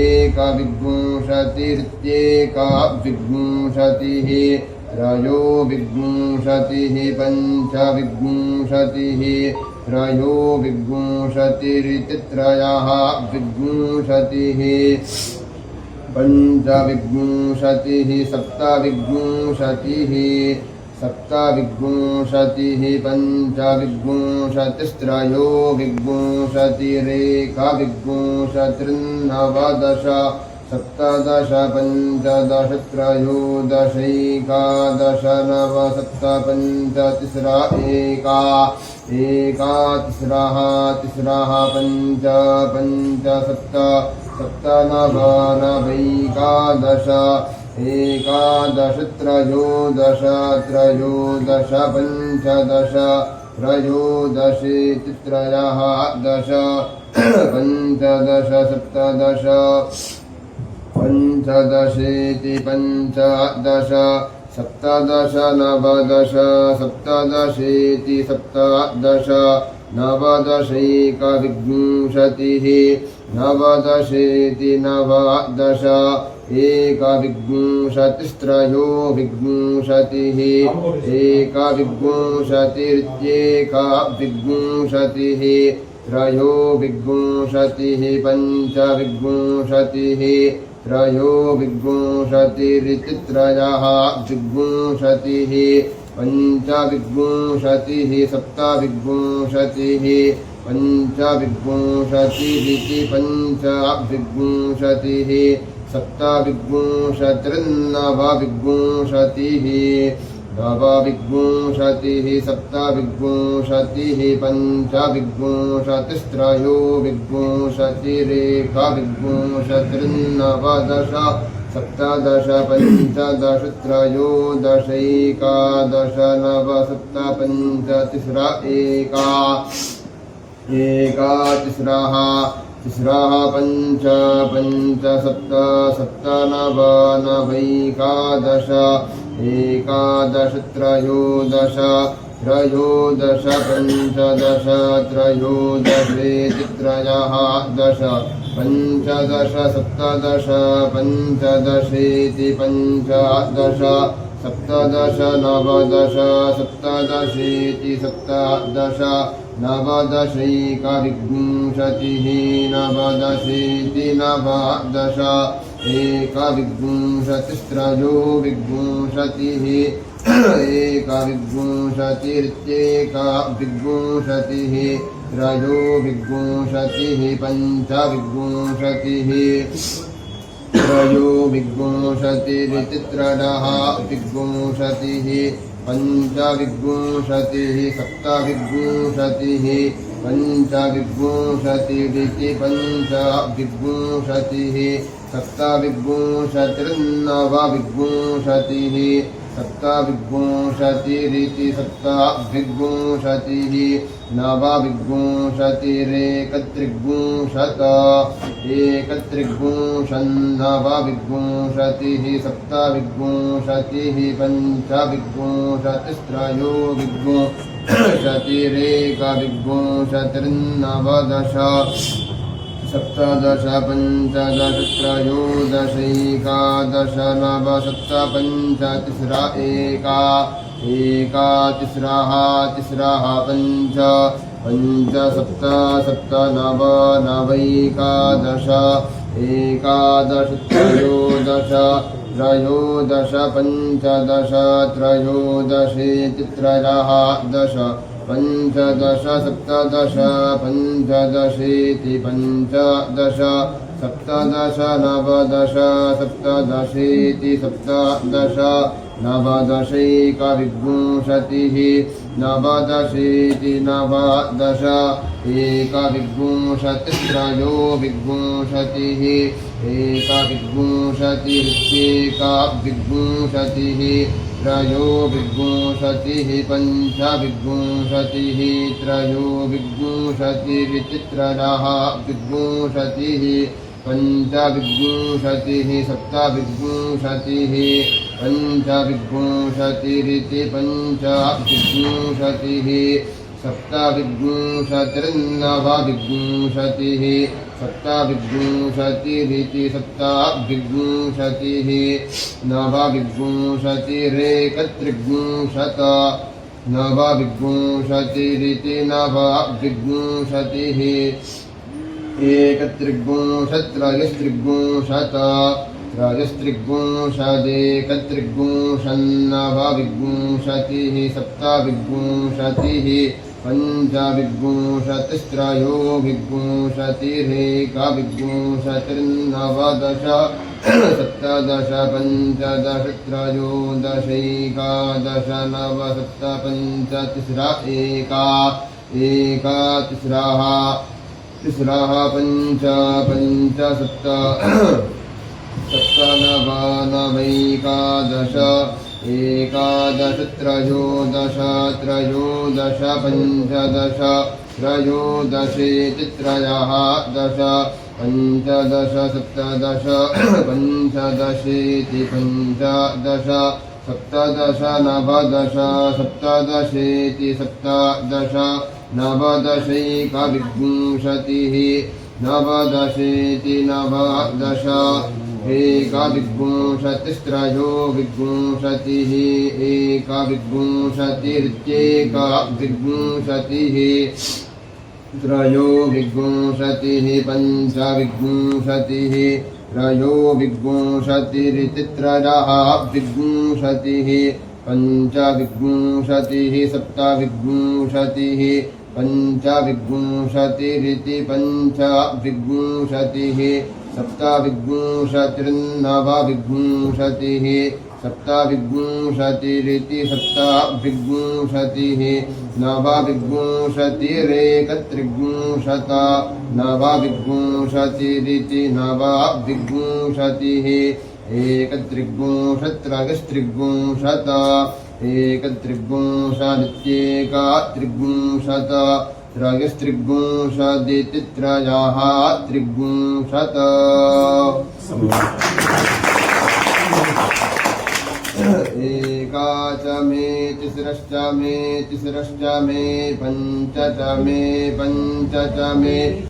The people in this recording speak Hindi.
एकविंशतिरित्येका विंशतिः त्रयो विंशतिः पञ्चविंशतिः त्रयो विंशतिरिति त्रयः विंशतिः पञ्चविंशतिः सप्तविंशतिः सप्तविंशतिः पञ्चविंशतिस्त्रयो विंशतिरेकविंशतिर्नवदश सप्तदश पञ्चदश त्रयोदशैकादश नव सप्तपञ्चतिस्रा एका तिस्रः तिस्रः पञ्च पञ्च सप्त सप्त नव नवैकादश एकादश त्रयोदश त्रयोदश पञ्चदश त्रयोदशेति त्रयः दश पञ्चदश सप्तदश पञ्चदशेति पञ्चदश सप्तदश नवदश सप्तदशेति सप्तदश नवदशैकविंशतिः नवदशेति नवदश एकविंशतिस्त्रयो विंशतिः एकविंशतिरित्येका विंशतिः त्रयो विंशतिः पञ्चविंशतिः त्रयो विंशतिरिति त्रयः विंशतिः पञ्चविंशतिः सप्तविंशतिः पञ्चविंशतिरिति पञ्चविंशतिः सप्तविंशतिर्नवविंशतिः नवविंशतिः सप्तविंशतिः पञ्चविंशतिस्त्रयो विंशतिरेकविंशतिर्नवदश सप्तदश पञ्चदश त्रयोदशैकादश नव सप्तपञ्चतिस्रा एका तिस्रः तिस्रः पञ्च पञ्च सप्त सप्त नव नवैकादश एकादश त्रयोदश त्रयोदश पञ्चदश त्रयोदशेति त्रयः दश पञ्चदश सप्तदश पञ्चदशेति पञ्चदश सप्तदश नवदश सप्तदशेति सप्तदश नवदशैकविंशतिः नवदशेति नवदश एकविंशतिस्त्रयो विंशतिः एकविंशतिरित्येका विंशतिः त्रयो विंशतिः पञ्चविंशतिः त्रयो विंशतिरिति त्रयः विंशतिः पञ्चविंशतिः सप्तविंशतिः पञ्चविंशतिरिति पञ्चविंशतिः सप्तविंशतिर्नवविंशतिः सप्तविंशतिरिति सप्तविंशतिः नवविंशतिरेकत्रिंशत् एकत्रिंशन्नवविंशतिः सप्तविंशतिः पञ्चविंशतिस्त्रयो विंशतिरेकविंशतिर्नवदश सप्तदश पञ्चदश त्रयोदशैकादश नव सप्तपञ्चतिस्रा एका तिस्रः तिस्रः पञ्च पञ्च सप्त सप्त नव नवैकादश एकादश त्रयोदश त्रयोदश पञ्चदश त्रयोदशेति त्रयः दश पञ्चदश सप्तदश पञ्चदशेति पञ्चदश सप्तदश नवदश सप्तदशेति सप्तदश नवदशैकविंशतिः नवदशेति नवदश एकविंशतिस्त्रयो विंशतिः एकविंशतिरित्येका विंशतिः त्रयो विंशतिः पञ्चविंशतिः त्रयो विंशतिरिति त्रयः विंशतिः पञ्चविंशतिः सप्तविंशतिः पञ्चविंशतिरिति पञ्चविंशतिः सप्ताविंशतिर्नवविंशतिः सप्ताविंशतिरिति सप्ताविंशतिः नवविंशतिरेकत्रिंशत् नवविंशतिरिति नवविंशतिः एकत्रिंशत्त्रयस्त्रिंशत् त्रयस्त्रिंशदेकत्रिंशन्नवविंशतिः सप्तविंशतिः पञ्चविंशतिस्त्रयोविंशतिरेकविंशतिर्नवदश सप्तदश पञ्चदशत्रयोदशैकादश नव सप्तपञ्चतिस्रा एकातिस्राः तिस्राः पञ्च सप्त सप्तनवैकादश एकादशत्रयोदश पञ्चदश त्रयोदशेति त्रयः दश पञ्चदश सप्तदश पञ्चदशेति पञ्चदश सप्तदश नवदश सप्तदशेति सप्तदश नवदशैकविंशतिः नवदशेति नवदश एकविंशतिस्त्रयोविंशतिः एकविंशतिरित्येकविंशतिः त्रयोविंशतिः पञ्चविंशतिः त्रयोविंशतिरिति त्रयः विंशतिः पञ्चविंशतिः सप्तविंशतिः पञ्चविंशतिरिति पञ्चविंशतिः सप्तविंशतिर्नवविंशतिः सप्तविंशतिरिति सप्तविंशतिः नवविंशतिरेकत्रिंशत् नवविंशतिरिति नवविंशतिः एकत्रिंशत्त्रयस्त्रिंशत् एकत्रिंशदित्येकत्रिंशत् त्रयस्त्रिंशदिति त्रयः त्रिंशत् एका च मे तिस्रश्च मे पञ्च च मे